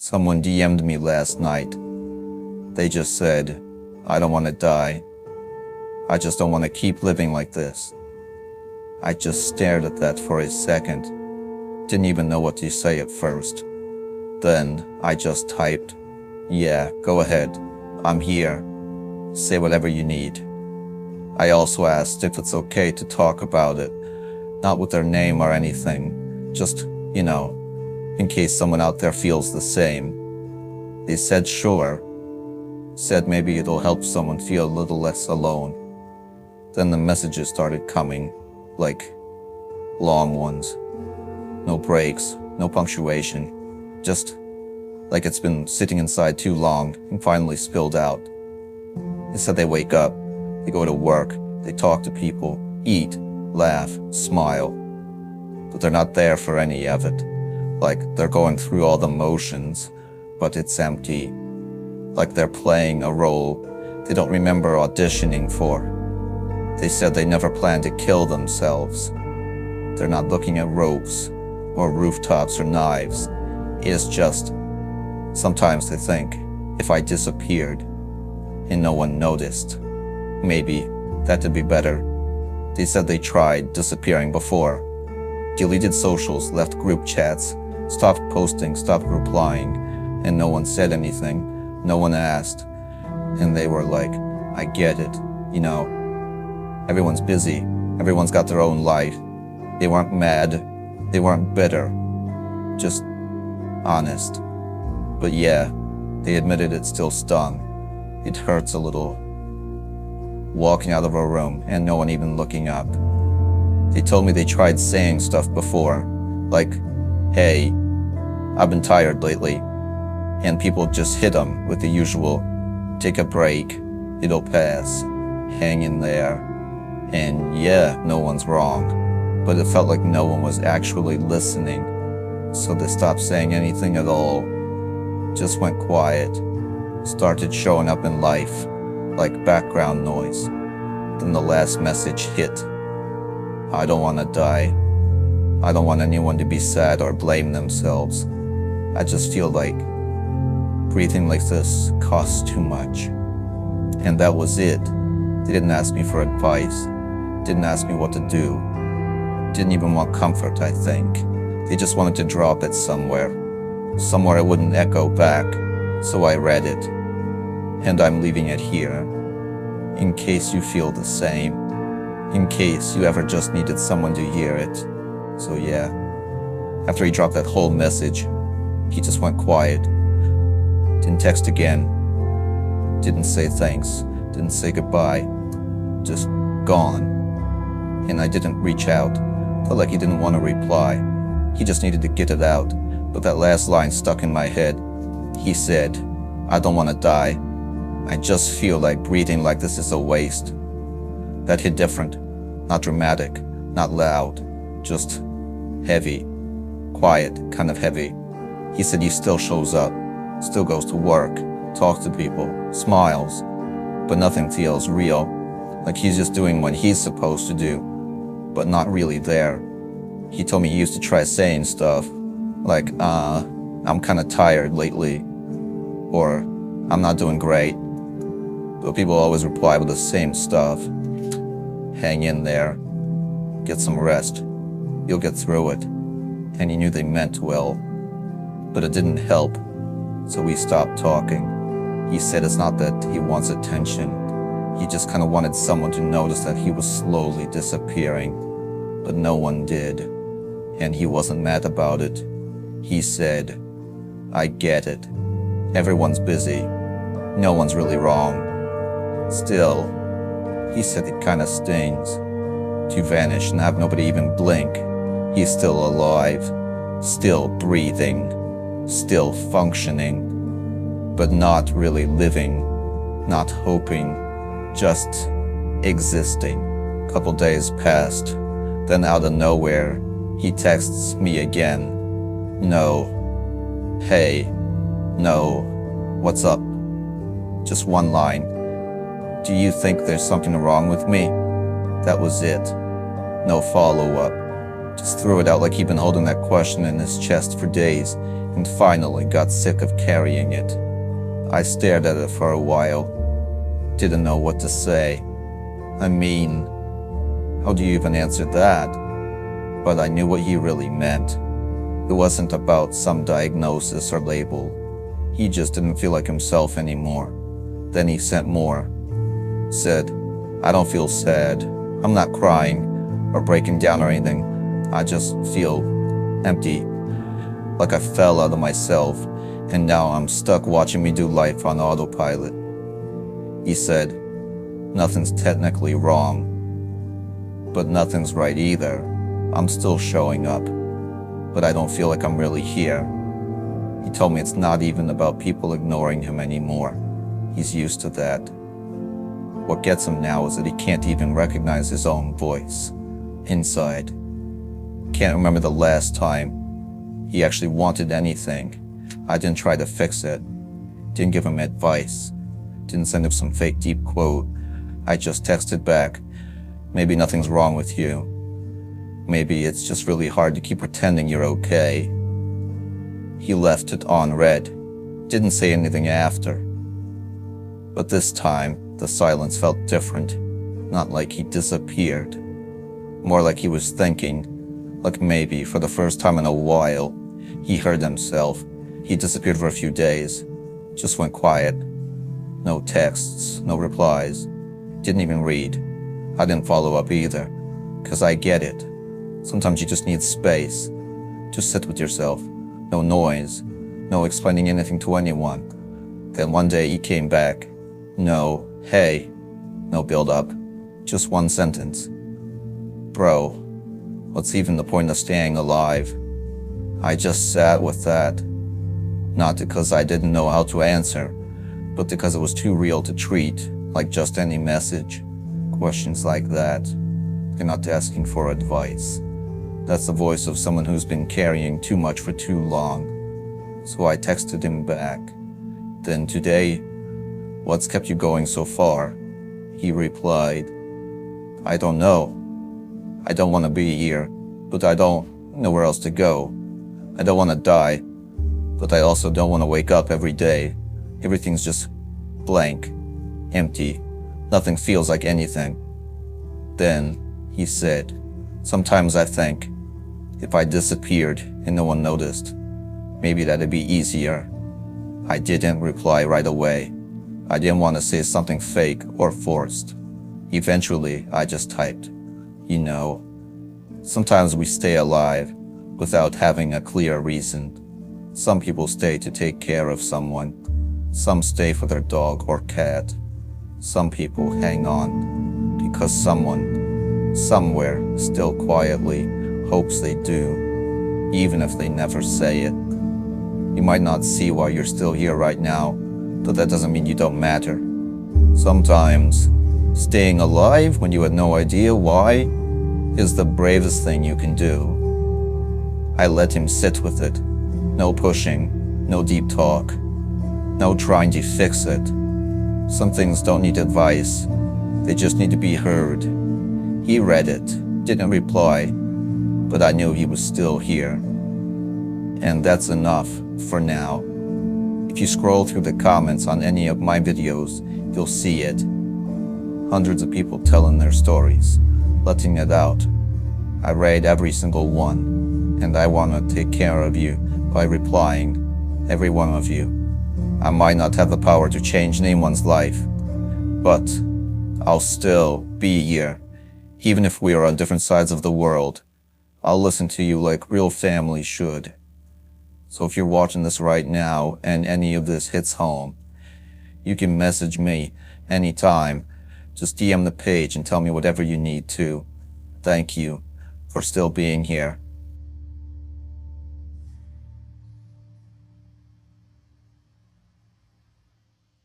Someone DM'd me last night. They just said, I don't want to die. I just don't want to keep living like this. I just stared at that for a second. Didn't even know what to say at first. Then I just typed, yeah, go ahead. I'm here. Say whatever you need. I also asked if it's okay to talk about it. Not with their name or anything. Just, in case someone out there feels the same. They said sure. Said maybe it'll help someone feel a little less alone. Then the messages started coming, like long ones. No breaks, no punctuation. Just like it's been sitting inside too long and finally spilled out. They said they wake up, they go to work, they talk to people, eat, laugh, smile. But they're not there for any of it. Like they're going through all the motions, but it's empty. Like they're playing a role they don't remember auditioning for. They said they never planned to kill themselves. They're not looking at ropes or rooftops or knives. It's just, sometimes they think, if I disappeared and no one noticed, maybe that'd be better. They said they tried disappearing before. Deleted socials, left group chats, stopped posting, stopped replying, and no one said anything. No one asked. And they were like, I get it, Everyone's busy. Everyone's got their own life. They weren't mad. They weren't bitter. Just honest. But yeah, they admitted it still stung. It hurts a little. Walking out of a room and no one even looking up. They told me they tried saying stuff before, like, hey, I've been tired lately. And people just hit them with the usual, take a break, it'll pass, hang in there. And yeah, no one's wrong, but it felt like no one was actually listening. So they stopped saying anything at all, just went quiet, started showing up in life, like background noise. Then the last message hit. I don't want to die. I don't want anyone to be sad or blame themselves. I just feel like breathing like this costs too much. And that was it. They didn't ask me for advice. Didn't ask me what to do. Didn't even want comfort, I think. They just wanted to drop it somewhere. Somewhere it wouldn't echo back. So I read it. And I'm leaving it here. In case you feel the same. In case you ever just needed someone to hear it. So yeah. After he dropped that whole message, he just went quiet. Didn't text again. Didn't say thanks. Didn't say goodbye. Just gone. And I didn't reach out. Felt like he didn't want to reply. He just needed to get it out. But that last line stuck in my head. He said, I don't want to die. I just feel like breathing like this is a waste. That hit different. Not dramatic. Not loud. Just heavy. Quiet. Kind of heavy. He said he still shows up. Still goes to work, talks to people, smiles, but nothing feels real. Like he's just doing what he's supposed to do, but not really there. He told me he used to try saying stuff like, I'm kinda tired lately, or I'm not doing great. But people always reply with the same stuff. Hang in there, get some rest, you'll get through it. And he knew they meant well, but it didn't help. So we stopped talking. He said it's not that he wants attention. He just kind of wanted someone to notice that he was slowly disappearing. But no one did. And he wasn't mad about it. He said, I get it. Everyone's busy. No one's really wrong. Still, he said it kind of stings to vanish and have nobody even blink. He's still alive. Still breathing. Still functioning, but not really living, not hoping, just existing. Couple days passed, then out of nowhere, he texts me again. No. Hey. No. What's up? Just one line. Do you think there's something wrong with me? That was it. No follow-up. Just threw it out like he'd been holding that question in his chest for days. and finally got sick of carrying it. I stared at it for a while, didn't know what to say. I mean, how do you even answer that? But I knew what he really meant. It wasn't about some diagnosis or label. He just didn't feel like himself anymore. Then he sent more. Said, I don't feel sad. I'm not crying or breaking down or anything. I just feel empty, like I fell out of myself, and now I'm stuck watching me do life on autopilot. He said, nothing's technically wrong, but nothing's right either. I'm still showing up, but I don't feel like I'm really here. He told me it's not even about people ignoring him anymore. He's used to that. What gets him now is that he can't even recognize his own voice inside. Can't remember the last time he actually wanted anything. I didn't try to fix it. Didn't give him advice. Didn't send him some fake deep quote. I just texted back, maybe nothing's wrong with you. Maybe it's just really hard to keep pretending you're okay. He left it on read. Didn't say anything after. But this time, the silence felt different. Not like he disappeared. More like he was thinking. Like maybe, for the first time in a while, he heard himself. He disappeared for a few days. Just went quiet. No texts, no replies. Didn't even read. I didn't follow up either. 'Cause I get it. Sometimes you just need space. Just sit with yourself. No noise. No explaining anything to anyone. Then one day he came back. No, hey. No build-up. Just one sentence. Bro, what's even the point of staying alive? I just sat with that. Not because I didn't know how to answer, but because it was too real to treat like just any message. Questions like that. You're not asking for advice. That's the voice of someone who's been carrying too much for too long. So I texted him back. Then today, what's kept you going so far? He replied, I don't know. I don't want to be here, but I don't know where else to go. I don't want to die, but I also don't want to wake up every day. Everything's just blank, empty. Nothing feels like anything. Then he said, sometimes I think, if I disappeared and no one noticed, maybe that'd be easier. I didn't reply right away. I didn't want to say something fake or forced. Eventually, I just typed, you know, sometimes we stay alive without having a clear reason. Some people stay to take care of someone. Some stay for their dog or cat. Some people hang on because someone, somewhere, still quietly hopes they do, even if they never say it. You might not see why you're still here right now, but that doesn't mean you don't matter. Sometimes, staying alive when you had no idea why is the bravest thing you can do. I let him sit with it. No pushing, no deep talk, no trying to fix it. Some things don't need advice, they just need to be heard. He read it, didn't reply, but I knew he was still here. And that's enough for now. If you scroll through the comments on any of my videos, you'll see it. Hundreds of people telling their stories, letting it out. I read every single one, and I want to take care of you by replying, every one of you. I might not have the power to change anyone's life, but I'll still be here, even if we are on different sides of the world. I'll listen to you like real family should. So if you're watching this right now and any of this hits home, you can message me anytime. Just DM the page and tell me whatever you need to. Thank you for still being here.